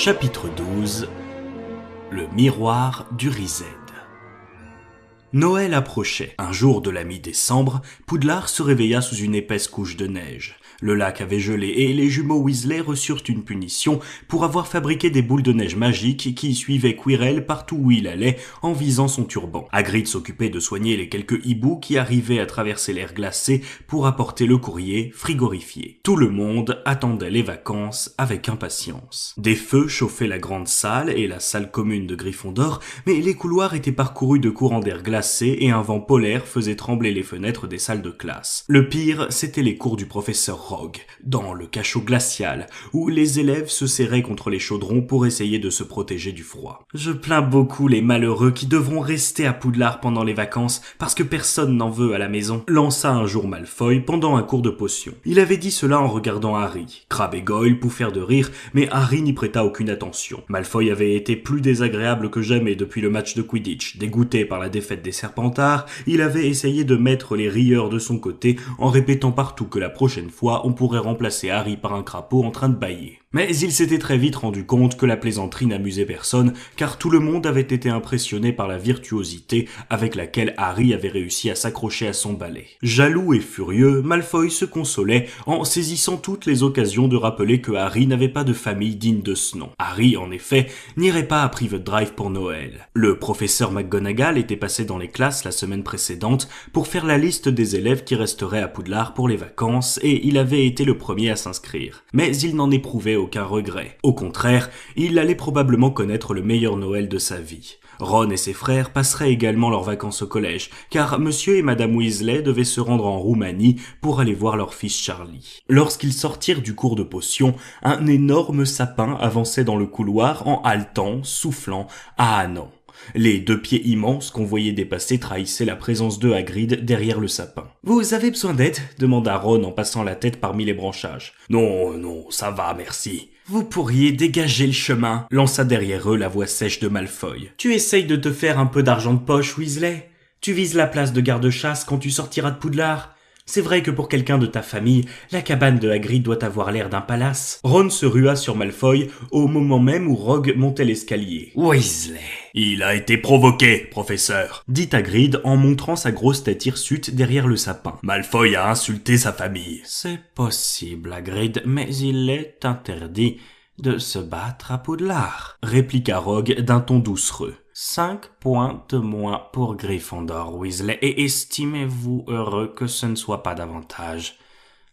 Chapitre 12. Le miroir du Rised. Noël approchait. Un jour de la mi-décembre, Poudlard se réveilla sous une épaisse couche de neige. Le lac avait gelé et les jumeaux Weasley reçurent une punition pour avoir fabriqué des boules de neige magiques qui suivaient Quirrell partout où il allait en visant son turban. Hagrid s'occupait de soigner les quelques hiboux qui arrivaient à traverser l'air glacé pour apporter le courrier frigorifié. Tout le monde attendait les vacances avec impatience. Des feux chauffaient la grande salle et la salle commune de Gryffondor, mais les couloirs étaient parcourus de courants d'air glacé et un vent polaire faisait trembler les fenêtres des salles de classe. Le pire, c'était les cours du professeur Rogue, dans le cachot glacial, où les élèves se serraient contre les chaudrons pour essayer de se protéger du froid. Je plains beaucoup les malheureux qui devront rester à Poudlard pendant les vacances parce que personne n'en veut à la maison, lança un jour Malfoy pendant un cours de potions. Il avait dit cela en regardant Harry. Crabbe et Goyle pouffèrent de rire, mais Harry n'y prêta aucune attention. Malfoy avait été plus désagréable que jamais depuis le match de Quidditch. Dégoûté par la défaite des Serpentards, il avait essayé de mettre les rieurs de son côté en répétant partout que la prochaine fois on pourrait remplacer Harry par un crapaud en train de bâiller. Mais il s'était très vite rendu compte que la plaisanterie n'amusait personne, car tout le monde avait été impressionné par la virtuosité avec laquelle Harry avait réussi à s'accrocher à son balai. Jaloux et furieux, Malfoy se consolait en saisissant toutes les occasions de rappeler que Harry n'avait pas de famille digne de ce nom. Harry, en effet, n'irait pas à Private Drive pour Noël. Le professeur McGonagall était passé dans les classes la semaine précédente pour faire la liste des élèves qui resteraient à Poudlard pour les vacances et il avait été le premier à s'inscrire. Mais il n'en éprouvait aucun regret. Au contraire, il allait probablement connaître le meilleur Noël de sa vie. Ron et ses frères passeraient également leurs vacances au collège, car Monsieur et Madame Weasley devaient se rendre en Roumanie pour aller voir leur fils Charlie. Lorsqu'ils sortirent du cours de potions, un énorme sapin avançait dans le couloir en haletant, soufflant, ahanant. Les deux pieds immenses qu'on voyait dépasser trahissaient la présence de Hagrid derrière le sapin. « Vous avez besoin d'aide ?» demanda Ron en passant la tête parmi les branchages. « Non, ça va, merci. » « Vous pourriez dégager le chemin » lança derrière eux la voix sèche de Malfoy. « Tu essayes de te faire un peu d'argent de poche, Weasley ? Tu vises la place de garde-chasse quand tu sortiras de Poudlard ? C'est vrai que pour quelqu'un de ta famille, la cabane de Hagrid doit avoir l'air d'un palace. » Ron se rua sur Malfoy au moment même où Rogue montait l'escalier. « Weasley !»« Il a été provoqué, professeur !» dit Hagrid en montrant sa grosse tête hirsute derrière le sapin. « Malfoy a insulté sa famille. »« C'est possible, Hagrid, mais il est interdit de se battre à Poudlard, » répliqua Rogue d'un ton doucereux. 5 points de moins pour Gryffondor, Weasley, et estimez-vous heureux que ce ne soit pas davantage.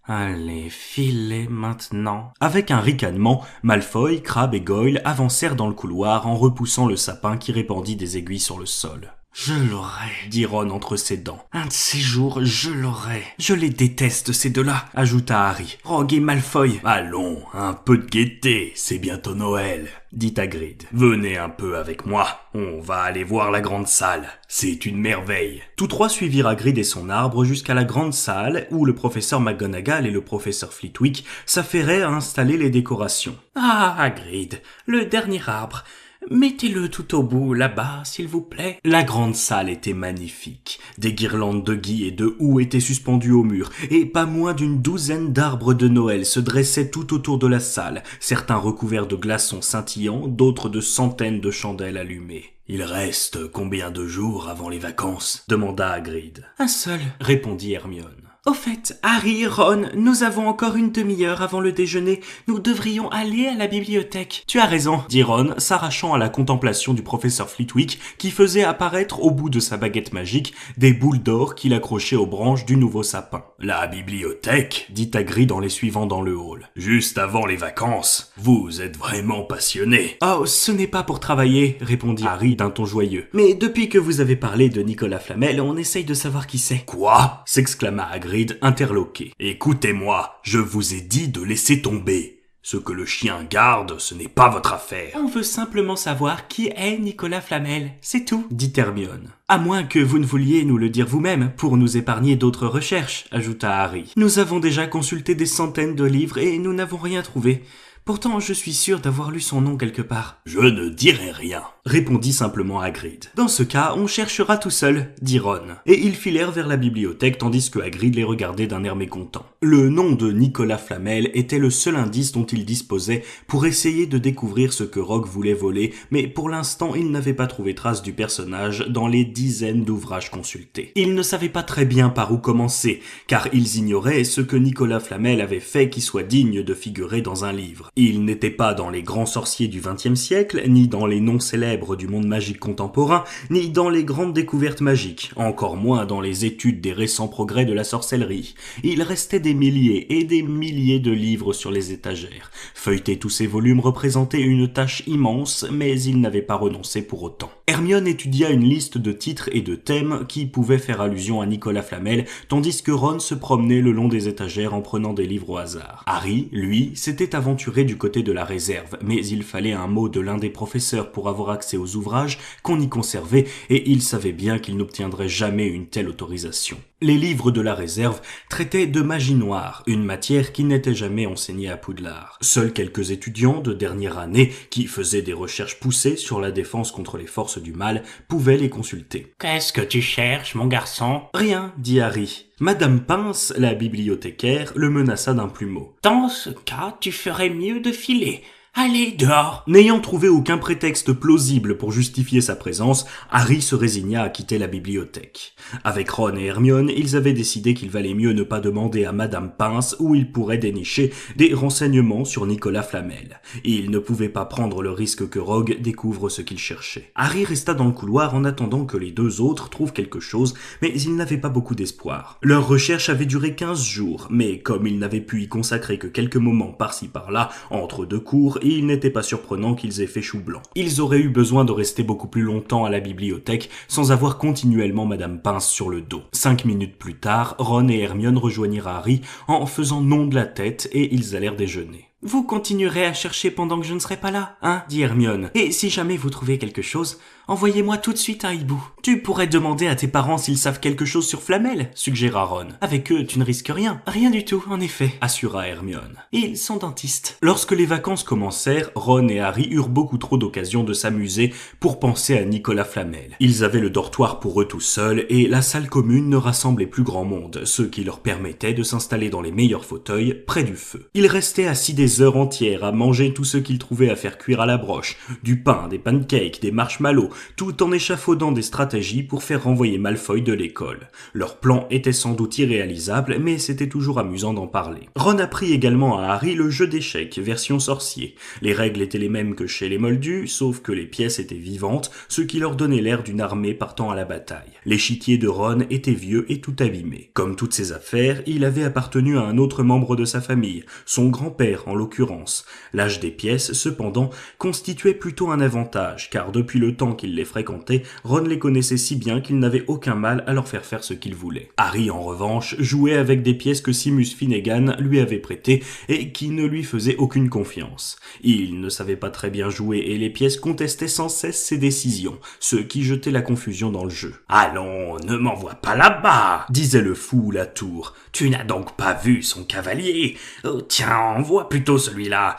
Allez, filez maintenant. Avec un ricanement, Malfoy, Crabbe et Goyle avancèrent dans le couloir en repoussant le sapin qui répandit des aiguilles sur le sol. « Je l'aurai, » dit Ron entre ses dents. « Un de ces jours, je l'aurai. Je les déteste, ces deux-là, » ajouta Harry. « Rogue et Malfoy. »« Allons, un peu de gaieté, c'est bientôt Noël, » dit Hagrid. « Venez un peu avec moi, on va aller voir la grande salle. C'est une merveille. » Tous trois suivirent Hagrid et son arbre jusqu'à la grande salle où le professeur McGonagall et le professeur Flitwick s'affairaient à installer les décorations. « Ah, Hagrid, le dernier arbre. Mettez-le tout au bout, là-bas, s'il vous plaît. » La grande salle était magnifique. Des guirlandes de gui et de houx étaient suspendues au mur, et pas moins d'une douzaine d'arbres de Noël se dressaient tout autour de la salle, certains recouverts de glaçons scintillants, d'autres de centaines de chandelles allumées. « Il reste combien de jours avant les vacances ?» demanda Hagrid. « Un seul, » répondit Hermione. « Au fait, Harry, Ron, nous avons encore une demi-heure avant le déjeuner. Nous devrions aller à la bibliothèque. »« Tu as raison, » dit Ron, s'arrachant à la contemplation du professeur Flitwick qui faisait apparaître au bout de sa baguette magique des boules d'or qu'il accrochait aux branches du nouveau sapin. « La bibliothèque ?» dit Hagrid en les suivant dans le hall. « Juste avant les vacances. Vous êtes vraiment passionné. »« Oh, ce n'est pas pour travailler, » répondit Harry d'un ton joyeux. « Mais depuis que vous avez parlé de Nicolas Flamel, on essaye de savoir qui c'est. »« Quoi ?» s'exclama Hagrid interloqué. « Écoutez-moi, je vous ai dit de laisser tomber. Ce que le chien garde, ce n'est pas votre affaire. »« On veut simplement savoir qui est Nicolas Flamel, c'est tout, » dit Hermione. « À moins que vous ne vouliez nous le dire vous-même, pour nous épargner d'autres recherches, » ajouta Harry. « Nous avons déjà consulté des centaines de livres et nous n'avons rien trouvé. Pourtant, je suis sûr d'avoir lu son nom quelque part. Je ne dirai rien, répondit simplement Hagrid. Dans ce cas, on cherchera tout seul, dit Ron. Et ils filèrent vers la bibliothèque tandis que Hagrid les regardait d'un air mécontent. Le nom de Nicolas Flamel était le seul indice dont il disposait pour essayer de découvrir ce que Rogue voulait voler, mais pour l'instant, il n'avait pas trouvé trace du personnage dans les dizaines d'ouvrages consultés. Ils ne savaient pas très bien par où commencer, car ils ignoraient ce que Nicolas Flamel avait fait qui soit digne de figurer dans un livre. Il n'était pas dans les grands sorciers du XXe siècle, ni dans les noms célèbres du monde magique contemporain, ni dans les grandes découvertes magiques, encore moins dans les études des récents progrès de la sorcellerie. Il restait des milliers et des milliers de livres sur les étagères. Feuilleter tous ces volumes représentait une tâche immense, mais il n'avait pas renoncé pour autant. Hermione étudia une liste de titres et de thèmes qui pouvaient faire allusion à Nicolas Flamel, tandis que Ron se promenait le long des étagères en prenant des livres au hasard. Harry, lui, s'était aventuré du côté de la réserve, mais il fallait un mot de l'un des professeurs pour avoir accès aux ouvrages qu'on y conservait, et il savait bien qu'il n'obtiendrait jamais une telle autorisation. Les livres de la réserve traitaient de magie noire, une matière qui n'était jamais enseignée à Poudlard. Seuls quelques étudiants de dernière année, qui faisaient des recherches poussées sur la défense contre les forces du mal, pouvaient les consulter. « Qu'est-ce que tu cherches, mon garçon ?»« Rien, » dit Harry. Madame Pince, la bibliothécaire, le menaça d'un plumeau. « Dans ce cas, tu ferais mieux de filer. » Allez, dehors !» N'ayant trouvé aucun prétexte plausible pour justifier sa présence, Harry se résigna à quitter la bibliothèque. Avec Ron et Hermione, ils avaient décidé qu'il valait mieux ne pas demander à Madame Pince où ils pourraient dénicher des renseignements sur Nicolas Flamel. Ils ne pouvaient pas prendre le risque que Rogue découvre ce qu'il cherchait. Harry resta dans le couloir en attendant que les deux autres trouvent quelque chose, mais il n'avait pas beaucoup d'espoir. Leur recherche avait duré 15 jours, mais comme ils n'avaient pu y consacrer que quelques moments par-ci par-là, entre deux cours, il n'était pas surprenant qu'ils aient fait chou blanc. Ils auraient eu besoin de rester beaucoup plus longtemps à la bibliothèque sans avoir continuellement Madame Pince sur le dos. 5 minutes plus tard, Ron et Hermione rejoignirent Harry en faisant non de la tête et ils allèrent déjeuner. « Vous continuerez à chercher pendant que je ne serai pas là, hein ?» dit Hermione. « Et si jamais vous trouvez quelque chose, envoyez-moi tout de suite un hibou. »« Tu pourrais demander à tes parents s'ils savent quelque chose sur Flamel, » suggéra Ron. « Avec eux, tu ne risques rien. »« Rien du tout, en effet, » assura Hermione. « Ils sont dentistes. » Lorsque les vacances commencèrent, Ron et Harry eurent beaucoup trop d'occasions de s'amuser pour penser à Nicolas Flamel. Ils avaient le dortoir pour eux tout seuls et la salle commune ne rassemblait plus grand monde, ce qui leur permettait de s'installer dans les meilleurs fauteuils près du feu. Ils restaient assis des heures entières à manger tout ce qu'ils trouvaient à faire cuire à la broche, du pain, des pancakes, des marshmallows, tout en échafaudant des stratégies pour faire renvoyer Malfoy de l'école. Leur plan était sans doute irréalisable, mais c'était toujours amusant d'en parler. Ron apprit également à Harry le jeu d'échecs, version sorcier. Les règles étaient les mêmes que chez les Moldus, sauf que les pièces étaient vivantes, ce qui leur donnait l'air d'une armée partant à la bataille. L'échiquier de Ron était vieux et tout abîmé. Comme toutes ses affaires, il avait appartenu à un autre membre de sa famille, son grand-père en l'occurrence. L'âge des pièces, cependant, constituait plutôt un avantage, car depuis le temps qu'il les fréquentait, Ron les connaissait si bien qu'il n'avait aucun mal à leur faire ce qu'ils voulaient. Harry, en revanche, jouait avec des pièces que Seamus Finnegan lui avait prêtées et qui ne lui faisaient aucune confiance. Il ne savait pas très bien jouer et les pièces contestaient sans cesse ses décisions, ce qui jetait la confusion dans le jeu. « Allons, ne m'envoie pas là-bas !» disait le fou ou la tour. « Tu n'as donc pas vu son cavalier ? Oh, tiens, envoie plutôt celui-là.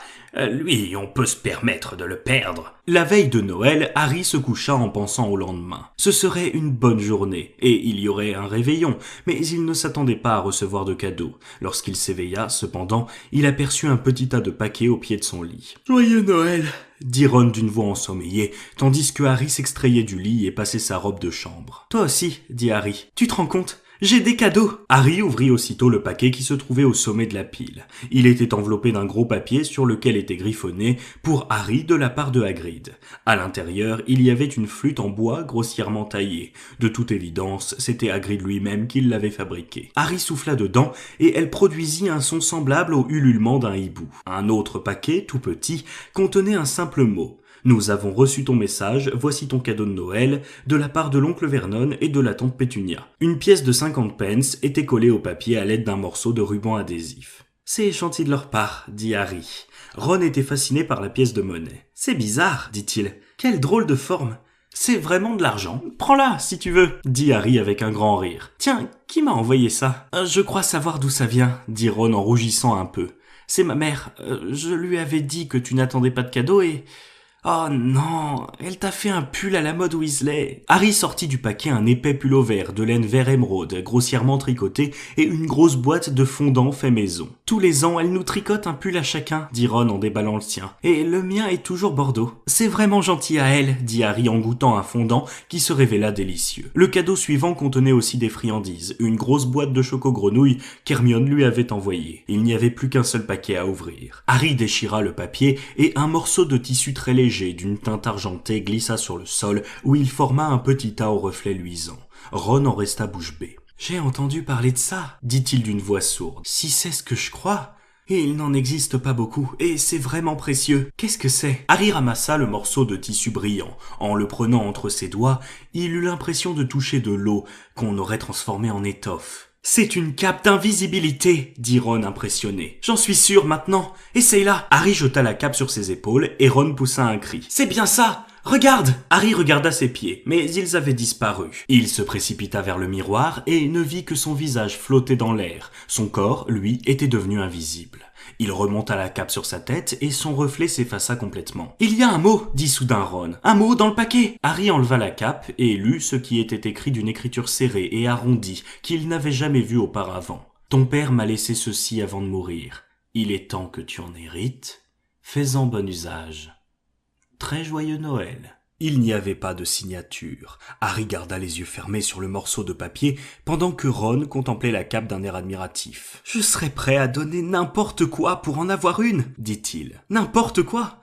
Lui, on peut se permettre de le perdre. » La veille de Noël, Harry se coucha en pensant au lendemain. Ce serait une bonne journée, et il y aurait un réveillon, mais il ne s'attendait pas à recevoir de cadeaux. Lorsqu'il s'éveilla, cependant, il aperçut un petit tas de paquets au pied de son lit. « Joyeux Noël !» dit Ron d'une voix ensommeillée, tandis que Harry s'extrayait du lit et passait sa robe de chambre. « Toi aussi, » dit Harry. « Tu te rends compte ? J'ai des cadeaux !» Harry ouvrit aussitôt le paquet qui se trouvait au sommet de la pile. Il était enveloppé d'un gros papier sur lequel était griffonné « Pour Harry de la part de Hagrid ». À l'intérieur, il y avait une flûte en bois grossièrement taillée. De toute évidence, c'était Hagrid lui-même qui l'avait fabriquée. Harry souffla dedans et elle produisit un son semblable au ululement d'un hibou. Un autre paquet, tout petit, contenait un simple mot. « Nous avons reçu ton message, voici ton cadeau de Noël, de la part de l'oncle Vernon et de la tante Pétunia. » Une pièce de 50 pence était collée au papier à l'aide d'un morceau de ruban adhésif. « C'est gentil de leur part, » dit Harry. Ron était fasciné par la pièce de monnaie. « C'est bizarre, » dit-il. « Quelle drôle de forme !»« C'est vraiment de l'argent. Prends-la, si tu veux, » dit Harry avec un grand rire. « Tiens, qui m'a envoyé ça ?»« Je crois savoir d'où ça vient, » dit Ron en rougissant un peu. « c'est ma mère. Je lui avais dit que tu n'attendais pas de cadeau et... Oh non, elle t'a fait un pull à la mode Weasley. Harry sortit du paquet un épais pullover de laine vert émeraude, grossièrement tricoté, et une grosse boîte de fondant fait maison. Tous les ans, elle nous tricote un pull à chacun, dit Ron en déballant le sien. Et le mien est toujours bordeaux. C'est vraiment gentil à elle, dit Harry en goûtant un fondant qui se révéla délicieux. Le cadeau suivant contenait aussi des friandises, une grosse boîte de choco-grenouille qu'Hermione lui avait envoyée. Il n'y avait plus qu'un seul paquet à ouvrir. Harry déchira le papier et un morceau de tissu très léger d'une teinte argentée glissa sur le sol où il forma un petit tas au reflet luisant. Ron en resta bouche bée. « J'ai entendu parler de ça, dit-il d'une voix sourde. Si c'est ce que je crois, et il n'en existe pas beaucoup, et c'est vraiment précieux. Qu'est-ce que c'est ?» Harry ramassa le morceau de tissu brillant. En le prenant entre ses doigts, il eut l'impression de toucher de l'eau qu'on aurait transformée en étoffe. « C'est une cape d'invisibilité, dit Ron impressionné. J'en suis sûr maintenant. Essaye-la. » Harry jeta la cape sur ses épaules et Ron poussa un cri. « C'est bien ça! Regarde !» Harry regarda ses pieds, mais ils avaient disparu. Il se précipita vers le miroir et ne vit que son visage flotter dans l'air. Son corps, lui, était devenu invisible. Il remonta la cape sur sa tête et son reflet s'effaça complètement. « Il y a un mot !» dit soudain Ron. « Un mot dans le paquet !» Harry enleva la cape et lut ce qui était écrit d'une écriture serrée et arrondie qu'il n'avait jamais vue auparavant. « Ton père m'a laissé ceci avant de mourir. Il est temps que tu en hérites. Fais-en bon usage. Très joyeux Noël. » Il n'y avait pas de signature. Harry garda les yeux fermés sur le morceau de papier pendant que Ron contemplait la cape d'un air admiratif. « Je serais prêt à donner n'importe quoi pour en avoir une, » dit-il. « N'importe quoi !»«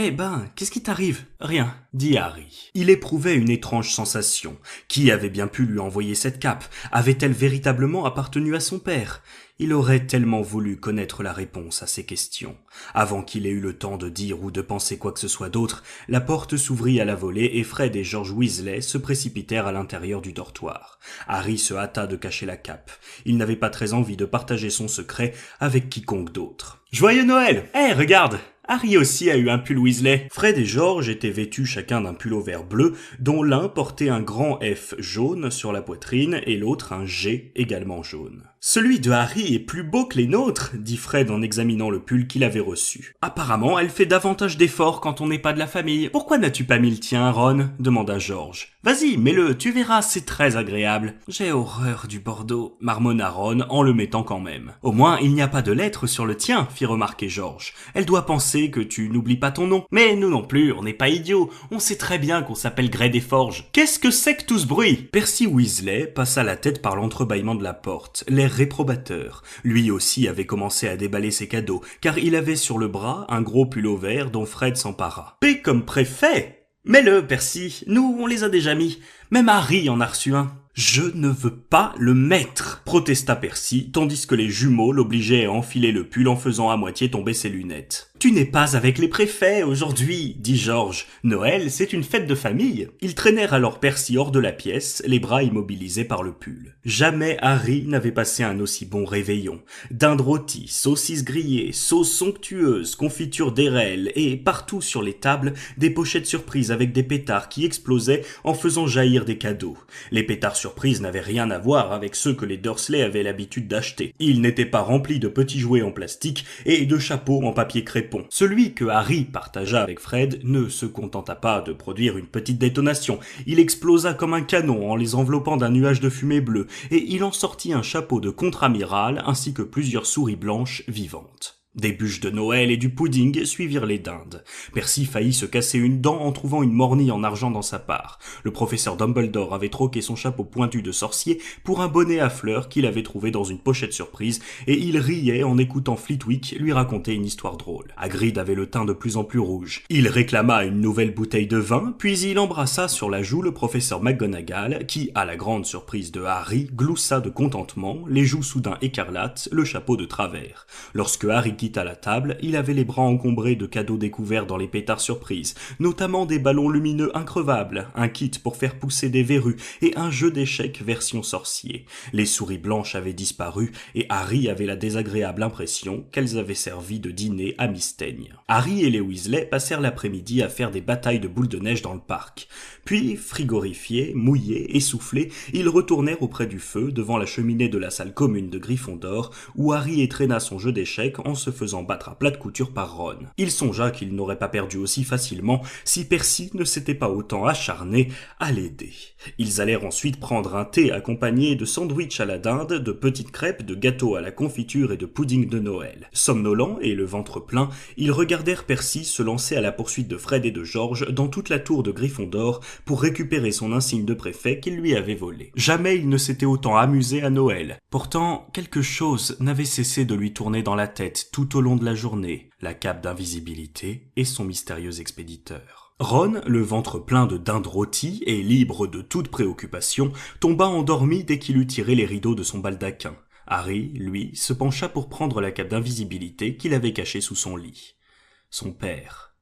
Eh ben, qu'est-ce qui t'arrive ?»« Rien, » dit Harry. Il éprouvait une étrange sensation. Qui avait bien pu lui envoyer cette cape ? Avait-elle véritablement appartenu à son père ? Il aurait tellement voulu connaître la réponse à ces questions. Avant qu'il ait eu le temps de dire ou de penser quoi que ce soit d'autre, la porte s'ouvrit à la volée et Fred et George Weasley se précipitèrent à l'intérieur du dortoir. Harry se hâta de cacher la cape. Il n'avait pas très envie de partager son secret avec quiconque d'autre. « Joyeux Noël ! Regarde !» Harry aussi a eu un pull Weasley. Fred et George étaient vêtus chacun d'un pullover bleu, dont l'un portait un grand F jaune sur la poitrine et l'autre un G également jaune. « Celui de Harry est plus beau que les nôtres, » dit Fred en examinant le pull qu'il avait reçu. « Apparemment, elle fait davantage d'efforts quand on n'est pas de la famille. Pourquoi n'as-tu pas mis le tien, Ron ?» demanda George. « Vas-y, mets-le, tu verras, c'est très agréable. »« J'ai horreur du Bordeaux, » marmonna Ron en le mettant quand même. « Au moins, il n'y a pas de lettre sur le tien, » fit remarquer George. « Elle doit penser que tu n'oublies pas ton nom. Mais nous non plus, on n'est pas idiots. On sait très bien qu'on s'appelle Grey des Forges. Qu'est-ce que c'est que tout ce bruit ?» Percy Weasley passa la tête par l'entrebâillement de la porte, l'air réprobateur. Lui aussi avait commencé à déballer ses cadeaux, car il avait sur le bras un gros pullover dont Fred s'empara. « P comme préfet ! Mets-le, Percy, nous on les a déjà mis. Même Harry en a reçu un. » « Je ne veux pas le mettre !» protesta Percy, tandis que les jumeaux l'obligeaient à enfiler le pull en faisant à moitié tomber ses lunettes. « Tu n'es pas avec les préfets aujourd'hui, » dit George. « Noël, c'est une fête de famille. » Ils traînèrent alors Percy hors de la pièce, les bras immobilisés par le pull. Jamais Harry n'avait passé un aussi bon réveillon. Dinde rôtie, saucisses grillées, sauces somptueuses, confiture d'érelle et, partout sur les tables, des pochettes surprises avec des pétards qui explosaient en faisant jaillir des cadeaux. Les pétards surprises n'avaient rien à voir avec ceux que les Dursley avaient l'habitude d'acheter. Ils n'étaient pas remplis de petits jouets en plastique et de chapeaux en papier crépon. Celui que Harry partagea avec Fred ne se contenta pas de produire une petite détonation. Il explosa comme un canon en les enveloppant d'un nuage de fumée bleue et il en sortit un chapeau de contre-amiral ainsi que plusieurs souris blanches vivantes. Des bûches de Noël et du pudding suivirent les dindes. Percy faillit se casser une dent en trouvant une mornie en argent dans sa part. Le professeur Dumbledore avait troqué son chapeau pointu de sorcier pour un bonnet à fleurs qu'il avait trouvé dans une pochette surprise et il riait en écoutant Flitwick lui raconter une histoire drôle. Hagrid avait le teint de plus en plus rouge. Il réclama une nouvelle bouteille de vin, puis il embrassa sur la joue le professeur McGonagall qui, à la grande surprise de Harry, gloussa de contentement, les joues soudain écarlates, le chapeau de travers. Lorsque Harry quitta la table, il avait les bras encombrés de cadeaux découverts dans les pétards surprises, notamment des ballons lumineux increvables, un kit pour faire pousser des verrues et un jeu d'échecs version sorcier. Les souris blanches avaient disparu et Harry avait la désagréable impression qu'elles avaient servi de dîner à Mystaigne. Harry et les Weasley passèrent l'après-midi à faire des batailles de boules de neige dans le parc. Puis, frigorifiés, mouillés, essoufflés, ils retournèrent auprès du feu devant la cheminée de la salle commune de Gryffondor où Harry étrenna son jeu d'échecs en se se faisant battre à plat de couture par Ron. Il songea qu'il n'aurait pas perdu aussi facilement si Percy ne s'était pas autant acharné à l'aider. Ils allèrent ensuite prendre un thé accompagné de sandwichs à la dinde, de petites crêpes, de gâteaux à la confiture et de pudding de Noël. Somnolents et le ventre plein, ils regardèrent Percy se lancer à la poursuite de Fred et de George dans toute la tour de Gryffondor pour récupérer son insigne de préfet qu'il lui avait volé. Jamais il ne s'était autant amusé à Noël. Pourtant, quelque chose n'avait cessé de lui tourner dans la tête tout au long de la journée, la cape d'invisibilité et son mystérieux expéditeur. Ron, le ventre plein de dinde rôtie et libre de toute préoccupation, tomba endormi dès qu'il eut tiré les rideaux de son baldaquin. Harry, lui, se pencha pour prendre la cape d'invisibilité qu'il avait cachée sous son lit. Son père.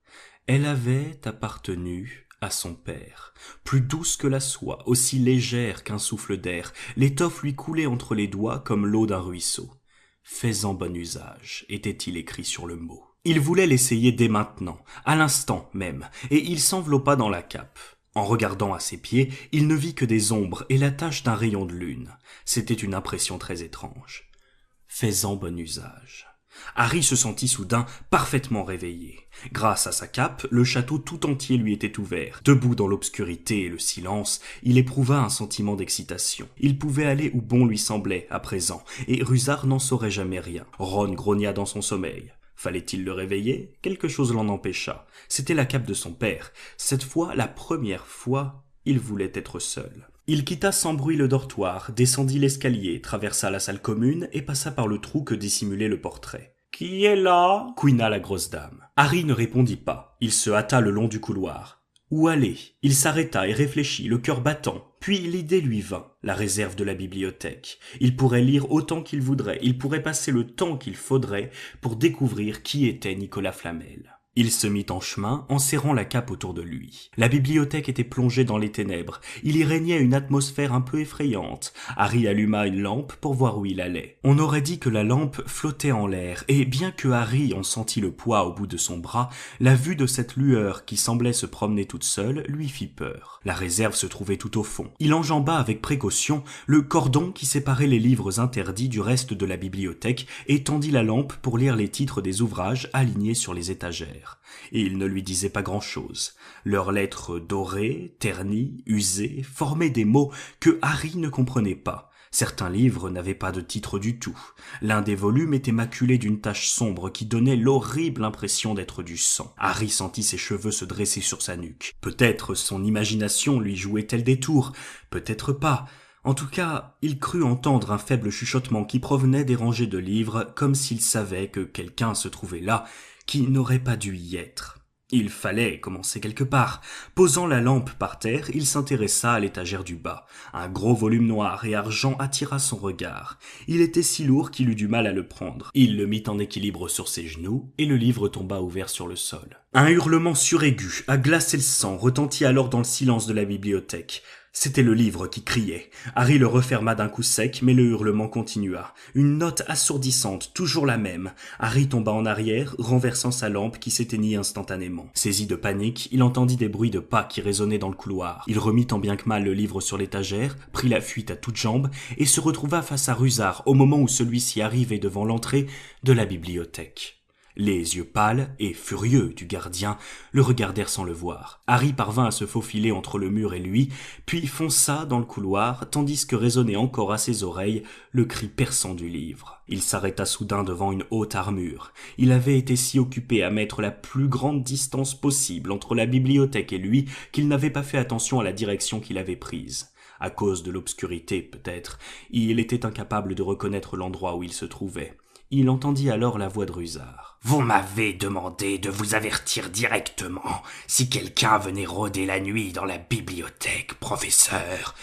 Elle avait appartenu à son père. Plus douce que la soie, aussi légère qu'un souffle d'air, l'étoffe lui coulait entre les doigts comme l'eau d'un ruisseau. « Fais-en bon usage » était-il écrit sur le mot. Il voulait l'essayer dès maintenant, à l'instant même, et il s'enveloppa dans la cape. En regardant à ses pieds, il ne vit que des ombres et la tache d'un rayon de lune. C'était une impression très étrange. « Fais-en bon usage ». Harry se sentit soudain parfaitement réveillé. Grâce à sa cape, le château tout entier lui était ouvert. Debout dans l'obscurité et le silence, il éprouva un sentiment d'excitation. Il pouvait aller où bon lui semblait à présent, et Rusard n'en saurait jamais rien. Ron grogna dans son sommeil. Fallait-il le réveiller ? Quelque chose l'en empêcha. C'était la cape de son père. Cette fois, la première fois, il voulait être seul. Il quitta sans bruit le dortoir, descendit l'escalier, traversa la salle commune et passa par le trou que dissimulait le portrait. « Qui est là ?» couina la grosse dame. Harry ne répondit pas. Il se hâta le long du couloir. Où aller ? Il s'arrêta et réfléchit, le cœur battant. Puis l'idée lui vint, la réserve de la bibliothèque. Il pourrait lire autant qu'il voudrait, il pourrait passer le temps qu'il faudrait pour découvrir qui était Nicolas Flamel. Il se mit en chemin en serrant la cape autour de lui. La bibliothèque était plongée dans les ténèbres. Il y régnait une atmosphère un peu effrayante. Harry alluma une lampe pour voir où il allait. On aurait dit que la lampe flottait en l'air, et bien que Harry en sentît le poids au bout de son bras, la vue de cette lueur qui semblait se promener toute seule lui fit peur. La réserve se trouvait tout au fond. Il enjamba avec précaution le cordon qui séparait les livres interdits du reste de la bibliothèque et tendit la lampe pour lire les titres des ouvrages alignés sur les étagères. Et ils ne lui disaient pas grand-chose. Leurs lettres dorées, ternies, usées, formaient des mots que Harry ne comprenait pas. Certains livres n'avaient pas de titre du tout. L'un des volumes était maculé d'une tache sombre qui donnait l'horrible impression d'être du sang. Harry sentit ses cheveux se dresser sur sa nuque. Peut-être son imagination lui jouait-elle des tours, peut-être pas. En tout cas, il crut entendre un faible chuchotement qui provenait des rangées de livres, comme s'il savait que quelqu'un se trouvait là, qui n'aurait pas dû y être. Il fallait commencer quelque part. Posant la lampe par terre, il s'intéressa à l'étagère du bas. Un gros volume noir et argent attira son regard. Il était si lourd qu'il eut du mal à le prendre. Il le mit en équilibre sur ses genoux, et le livre tomba ouvert sur le sol. Un hurlement suraigu, à glacer le sang, retentit alors dans le silence de la bibliothèque. C'était le livre qui criait. Harry le referma d'un coup sec, mais le hurlement continua. Une note assourdissante, toujours la même. Harry tomba en arrière, renversant sa lampe qui s'éteignit instantanément. Saisi de panique, il entendit des bruits de pas qui résonnaient dans le couloir. Il remit tant bien que mal le livre sur l'étagère, prit la fuite à toutes jambes et se retrouva face à Rusard au moment où celui-ci arrivait devant l'entrée de la bibliothèque. Les yeux pâles et furieux du gardien le regardèrent sans le voir. Harry parvint à se faufiler entre le mur et lui, puis fonça dans le couloir, tandis que résonnait encore à ses oreilles le cri perçant du livre. Il s'arrêta soudain devant une haute armure. Il avait été si occupé à mettre la plus grande distance possible entre la bibliothèque et lui qu'il n'avait pas fait attention à la direction qu'il avait prise. À cause de l'obscurité, peut-être, il était incapable de reconnaître l'endroit où il se trouvait. Il entendit alors la voix de Rusard. « Vous m'avez demandé de vous avertir directement si quelqu'un venait rôder la nuit dans la bibliothèque, professeur.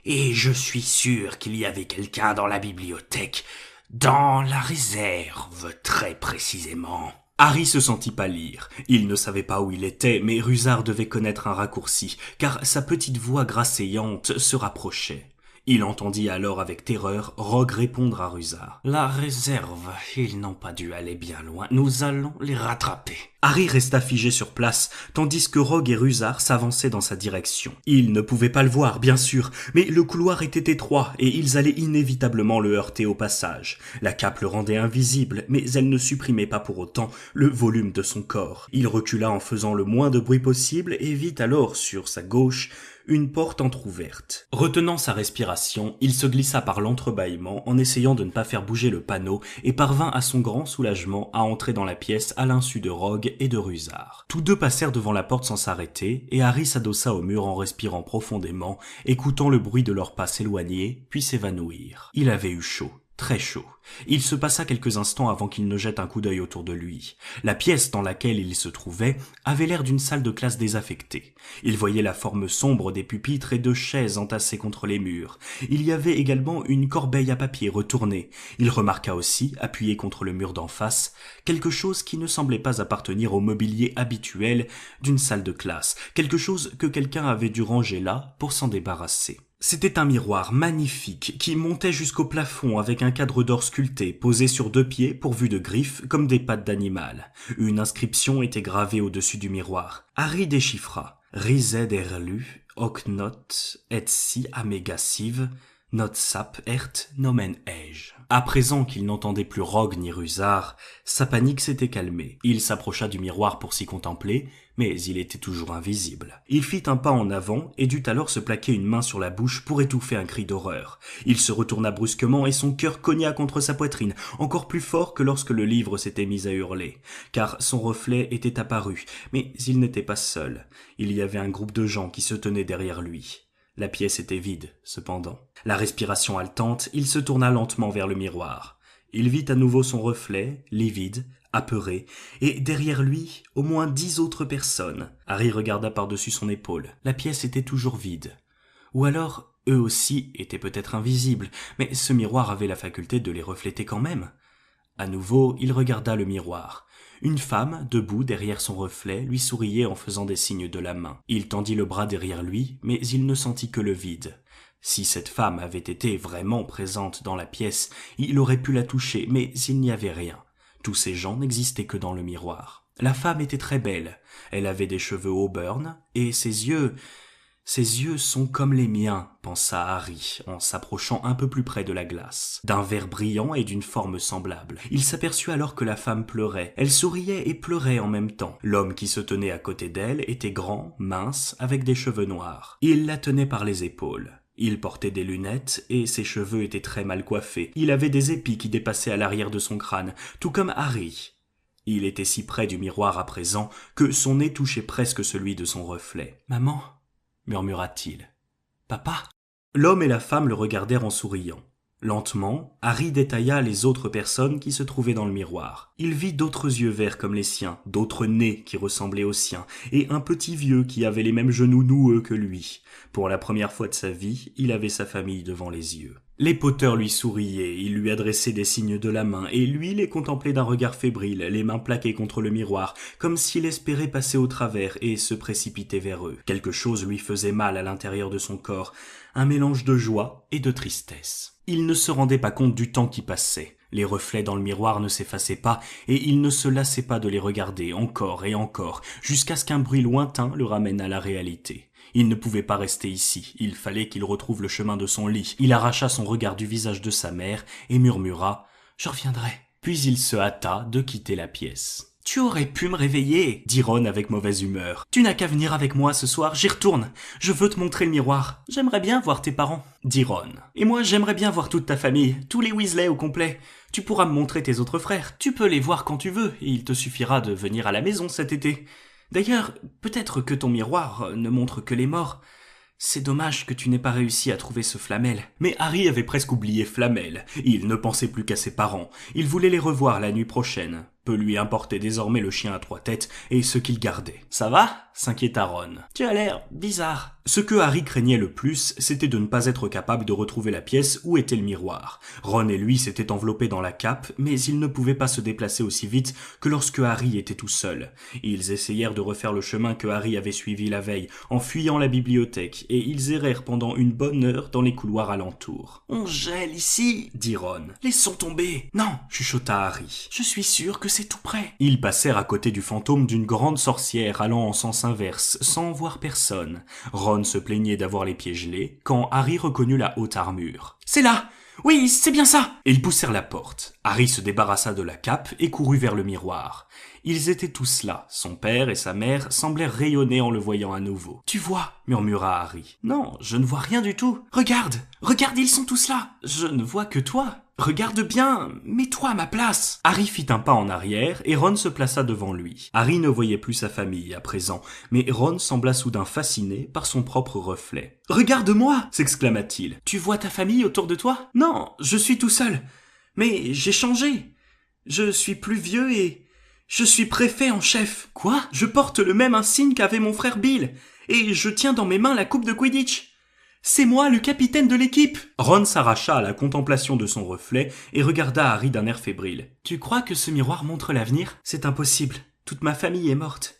Et je suis sûr qu'il y avait quelqu'un dans la bibliothèque, dans la réserve, très précisément. » Harry se sentit pâlir. Il ne savait pas où il était, mais Rusard devait connaître un raccourci, car sa petite voix grasseillante se rapprochait. Il entendit alors avec terreur Rogue répondre à Rusard. « La réserve, ils n'ont pas dû aller bien loin, nous allons les rattraper. » Harry resta figé sur place, tandis que Rogue et Rusard s'avançaient dans sa direction. Ils ne pouvaient pas le voir, bien sûr, mais le couloir était étroit et ils allaient inévitablement le heurter au passage. La cape le rendait invisible, mais elle ne supprimait pas pour autant le volume de son corps. Il recula en faisant le moins de bruit possible et vit alors, sur sa gauche, une porte entr'ouverte. Retenant sa respiration, il se glissa par l'entrebâillement en essayant de ne pas faire bouger le panneau et parvint à son grand soulagement à entrer dans la pièce à l'insu de Rogue et de Rusard. Tous deux passèrent devant la porte sans s'arrêter et Harry s'adossa au mur en respirant profondément, écoutant le bruit de leurs pas s'éloigner puis s'évanouir. Il avait eu chaud. Très chaud. Il se passa quelques instants avant qu'il ne jette un coup d'œil autour de lui. La pièce dans laquelle il se trouvait avait l'air d'une salle de classe désaffectée. Il voyait la forme sombre des pupitres et de chaises entassées contre les murs. Il y avait également une corbeille à papier retournée. Il remarqua aussi, appuyé contre le mur d'en face, quelque chose qui ne semblait pas appartenir au mobilier habituel d'une salle de classe, quelque chose que quelqu'un avait dû ranger là pour s'en débarrasser. C'était un miroir magnifique qui montait jusqu'au plafond avec un cadre d'or sculpté posé sur 2 pieds pourvu de griffes comme des pattes d'animal. Une inscription était gravée au-dessus du miroir. Harry déchiffra « Rised erlu, hoc not et si amegasive, not sap ert nomen ege ». À présent qu'il n'entendait plus Rogue ni Rusard, sa panique s'était calmée. Il s'approcha du miroir pour s'y contempler, mais il était toujours invisible. Il fit un pas en avant et dut alors se plaquer une main sur la bouche pour étouffer un cri d'horreur. Il se retourna brusquement et son cœur cogna contre sa poitrine, encore plus fort que lorsque le livre s'était mis à hurler, car son reflet était apparu, mais il n'était pas seul. Il y avait un groupe de gens qui se tenaient derrière lui. La pièce était vide, cependant. La respiration haletante, il se tourna lentement vers le miroir. Il vit à nouveau son reflet, livide, apeuré, et derrière lui, au moins 10 autres personnes. Harry regarda par-dessus son épaule. La pièce était toujours vide. Ou alors, eux aussi étaient peut-être invisibles, mais ce miroir avait la faculté de les refléter quand même. À nouveau, il regarda le miroir. Une femme, debout derrière son reflet, lui souriait en faisant des signes de la main. Il tendit le bras derrière lui, mais il ne sentit que le vide. Si cette femme avait été vraiment présente dans la pièce, il aurait pu la toucher, mais il n'y avait rien. Tous ces gens n'existaient que dans le miroir. La femme était très belle. Elle avait des cheveux auburn, et ses yeux sont comme les miens, pensa Harry, en s'approchant un peu plus près de la glace. D'un vert brillant et d'une forme semblable. Il s'aperçut alors que la femme pleurait. Elle souriait et pleurait en même temps. L'homme qui se tenait à côté d'elle était grand, mince, avec des cheveux noirs. Il la tenait par les épaules. Il portait des lunettes et ses cheveux étaient très mal coiffés. Il avait des épis qui dépassaient à l'arrière de son crâne, tout comme Harry. Il était si près du miroir à présent que son nez touchait presque celui de son reflet. « Maman » murmura-t-il. « Papa ?» L'homme et la femme le regardèrent en souriant. Lentement, Harry détailla les autres personnes qui se trouvaient dans le miroir. Il vit d'autres yeux verts comme les siens, d'autres nez qui ressemblaient aux siens, et un petit vieux qui avait les mêmes genoux noueux que lui. Pour la première fois de sa vie, il avait sa famille devant les yeux. Les Potter lui souriaient, ils lui adressaient des signes de la main, et lui les contemplait d'un regard fébrile, les mains plaquées contre le miroir, comme s'il espérait passer au travers et se précipiter vers eux. Quelque chose lui faisait mal à l'intérieur de son corps, un mélange de joie et de tristesse. Il ne se rendait pas compte du temps qui passait. Les reflets dans le miroir ne s'effaçaient pas, et il ne se lassait pas de les regarder encore et encore, jusqu'à ce qu'un bruit lointain le ramène à la réalité. Il ne pouvait pas rester ici, il fallait qu'il retrouve le chemin de son lit. Il arracha son regard du visage de sa mère et murmura « Je reviendrai ». Puis il se hâta de quitter la pièce. « Tu aurais pu me réveiller » dit Ron avec mauvaise humeur. « Tu n'as qu'à venir avec moi ce soir, j'y retourne. Je veux te montrer le miroir. J'aimerais bien voir tes parents. » dit Ron. « Et moi j'aimerais bien voir toute ta famille, tous les Weasley au complet. Tu pourras me montrer tes autres frères. Tu peux les voir quand tu veux, et il te suffira de venir à la maison cet été. D'ailleurs, peut-être que ton miroir ne montre que les morts. C'est dommage que tu n'aies pas réussi à trouver ce Flamel. » Mais Harry avait presque oublié Flamel. Il ne pensait plus qu'à ses parents. Il voulait les revoir la nuit prochaine. Peu lui importait désormais le chien à 3 têtes et ce qu'il gardait. « Ça va ?» s'inquiéta Ron. Tu as l'air bizarre. Ce que Harry craignait le plus, c'était de ne pas être capable de retrouver la pièce où était le miroir. Ron et lui s'étaient enveloppés dans la cape, mais ils ne pouvaient pas se déplacer aussi vite que lorsque Harry était tout seul. Ils essayèrent de refaire le chemin que Harry avait suivi la veille, en fuyant la bibliothèque, et ils errèrent pendant une bonne heure dans les couloirs alentours. « On gèle ici !» dit Ron. « Laissons tomber !»« Non !» chuchota Harry. « Je suis sûr que c'est tout près. » Ils passèrent à côté du fantôme d'une grande sorcière allant en sens inverse, sans voir personne. Ron se plaignait d'avoir les pieds gelés, quand Harry reconnut la haute armure. « C'est là ! Oui, c'est bien ça !» Et ils poussèrent la porte. Harry se débarrassa de la cape et courut vers le miroir. Ils étaient tous là. Son père et sa mère semblèrent rayonner en le voyant à nouveau. « Tu vois ?» murmura Harry. « Non, je ne vois rien du tout. Regarde, ils sont tous là. Je ne vois que toi. Regarde bien, mets-toi à ma place. » Harry fit un pas en arrière et Ron se plaça devant lui. Harry ne voyait plus sa famille à présent, mais Ron sembla soudain fasciné par son propre reflet. « Regarde-moi !» s'exclama-t-il. « Tu vois ta famille autour de toi ? Non, je suis tout seul. Mais j'ai changé. Je suis plus vieux et je suis préfet en chef. Quoi ? Je porte le même insigne qu'avait mon frère Bill et je tiens dans mes mains la coupe de Quidditch. C'est moi le capitaine de l'équipe !» Ron s'arracha à la contemplation de son reflet et regarda Harry d'un air fébrile. « Tu crois que ce miroir montre l'avenir ? C'est impossible. Toute ma famille est morte.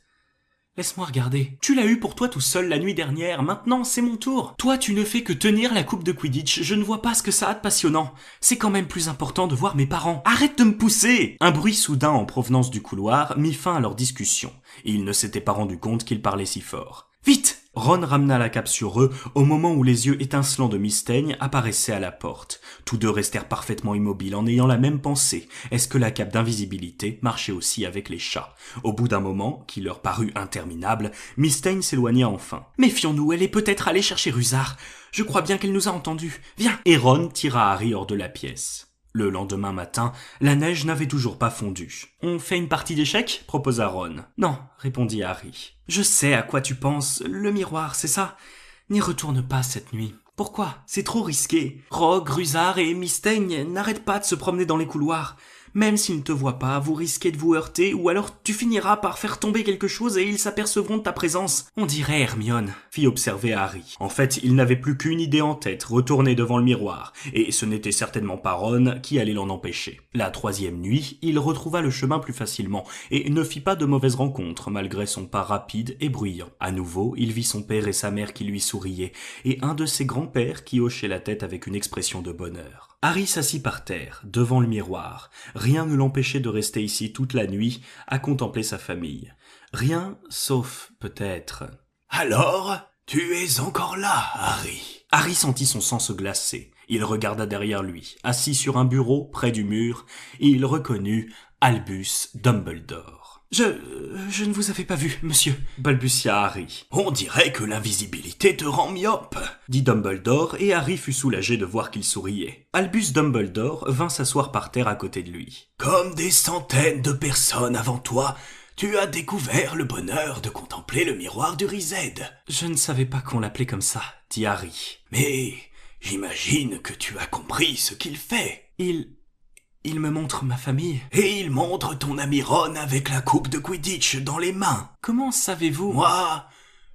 Laisse-moi regarder. Tu l'as eu pour toi tout seul la nuit dernière, maintenant c'est mon tour. Toi tu ne fais que tenir la coupe de Quidditch, je ne vois pas ce que ça a de passionnant. C'est quand même plus important de voir mes parents. Arrête de me pousser !» Un bruit soudain en provenance du couloir mit fin à leur discussion. Ils ne s'étaient pas rendu compte qu'ils parlaient si fort. « Vite !» Ron ramena la cape sur eux au moment où les yeux étincelants de Miss Teigne apparaissaient à la porte. Tous deux restèrent parfaitement immobiles en ayant la même pensée. Est-ce que la cape d'invisibilité marchait aussi avec les chats ? Au bout d'un moment, qui leur parut interminable, Miss Teigne s'éloigna enfin. « Méfions-nous, elle est peut-être allée chercher Rusard. Je crois bien qu'elle nous a entendus. Viens !» Et Ron tira Harry hors de la pièce. Le lendemain matin, la neige n'avait toujours pas fondu. « On fait une partie d'échecs ?» proposa Ron. « Non », répondit Harry. « Je sais à quoi tu penses, le miroir, c'est ça ? N'y retourne pas cette nuit. » « Pourquoi ? C'est trop risqué. Rogue, Rusard et Miss Teigne n'arrêtent pas de se promener dans les couloirs. Même s'ils ne te voient pas, vous risquez de vous heurter ou alors tu finiras par faire tomber quelque chose et ils s'apercevront de ta présence. On dirait Hermione, » fit observer Harry. En fait, il n'avait plus qu'une idée en tête, retourner devant le miroir, et ce n'était certainement pas Ron qui allait l'en empêcher. La troisième nuit, il retrouva le chemin plus facilement et ne fit pas de mauvaises rencontres malgré son pas rapide et bruyant. À nouveau, il vit son père et sa mère qui lui souriaient et un de ses grands-pères qui hochait la tête avec une expression de bonheur. Harry s'assit par terre, devant le miroir. Rien ne l'empêchait de rester ici toute la nuit, à contempler sa famille. Rien, sauf, peut-être... « Alors, tu es encore là, Harry ?» Harry sentit son sang se glacer. Il regarda derrière lui, assis sur un bureau près du mur, et il reconnut Albus Dumbledore. Je ne vous avais pas vu, monsieur, » balbutia Harry. « On dirait que l'invisibilité te rend myope, » dit Dumbledore, et Harry fut soulagé de voir qu'il souriait. Albus Dumbledore vint s'asseoir par terre à côté de lui. « Comme des centaines de personnes avant toi, tu as découvert le bonheur de contempler le miroir du Rised. »« Je ne savais pas qu'on l'appelait comme ça, » dit Harry. « Mais j'imagine que tu as compris ce qu'il fait. » Il me montre ma famille. Et il montre ton ami Ron avec la coupe de Quidditch dans les mains. Comment savez-vous ? Moi,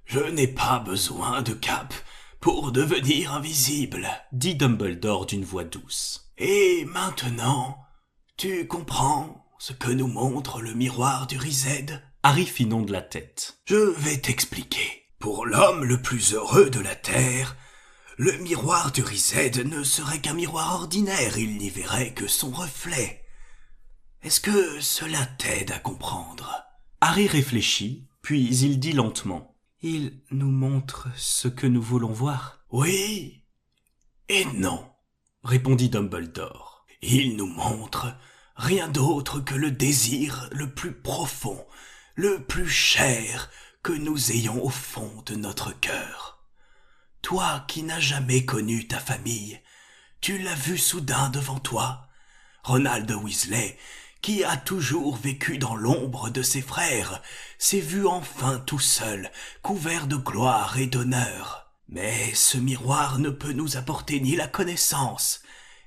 je n'ai pas besoin de cape pour devenir invisible, dit Dumbledore d'une voix douce. Et maintenant, tu comprends ce que nous montre le miroir du Rised ? Harry fit non de la tête. Je vais t'expliquer. Pour l'homme le plus heureux de la Terre, le miroir du Rised ne serait qu'un miroir ordinaire, il n'y verrait que son reflet. Est-ce que cela t'aide à comprendre ? Harry réfléchit, puis il dit lentement. Il nous montre ce que nous voulons voir. Oui et non, répondit Dumbledore. Il nous montre rien d'autre que le désir le plus profond, le plus cher que nous ayons au fond de notre cœur. Toi qui n'as jamais connu ta famille, tu l'as vu soudain devant toi. Ronald Weasley, qui a toujours vécu dans l'ombre de ses frères, s'est vu enfin tout seul, couvert de gloire et d'honneur. Mais ce miroir ne peut nous apporter ni la connaissance,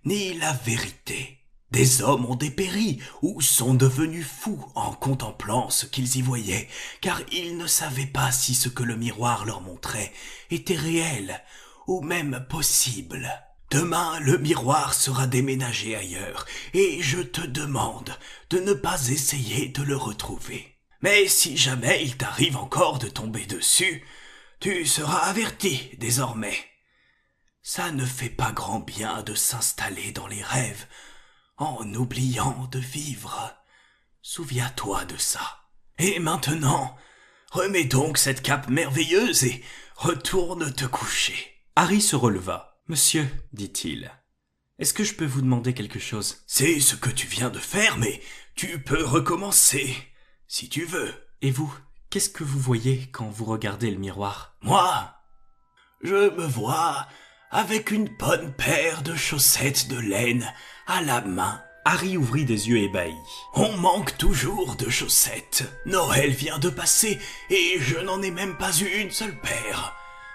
ni la vérité. Des hommes ont dépéri ou sont devenus fous en contemplant ce qu'ils y voyaient, car ils ne savaient pas si ce que le miroir leur montrait était réel ou même possible. Demain, le miroir sera déménagé ailleurs, et je te demande de ne pas essayer de le retrouver. Mais si jamais il t'arrive encore de tomber dessus, tu seras averti désormais. Ça ne fait pas grand bien de s'installer dans les rêves, en oubliant de vivre. Souviens-toi de ça. Et maintenant, remets donc cette cape merveilleuse et retourne te coucher. Harry se releva. « Monsieur, dit-il, est-ce que je peux vous demander quelque chose ?»« C'est ce que tu viens de faire, mais tu peux recommencer, si tu veux. »« Et vous, qu'est-ce que vous voyez quand vous regardez le miroir ?»« Moi, je me vois avec une bonne paire de chaussettes de laine à la main. » Harry ouvrit des yeux ébahis. « On manque toujours de chaussettes. Noël vient de passer et je n'en ai même pas eu une seule paire.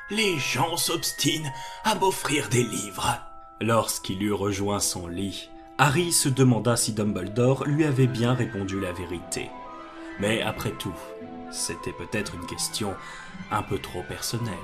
Les gens s'obstinent à m'offrir des livres. » Lorsqu'il eut rejoint son lit, Harry se demanda si Dumbledore lui avait bien répondu la vérité. Mais après tout, c'était peut-être une question un peu trop personnelle.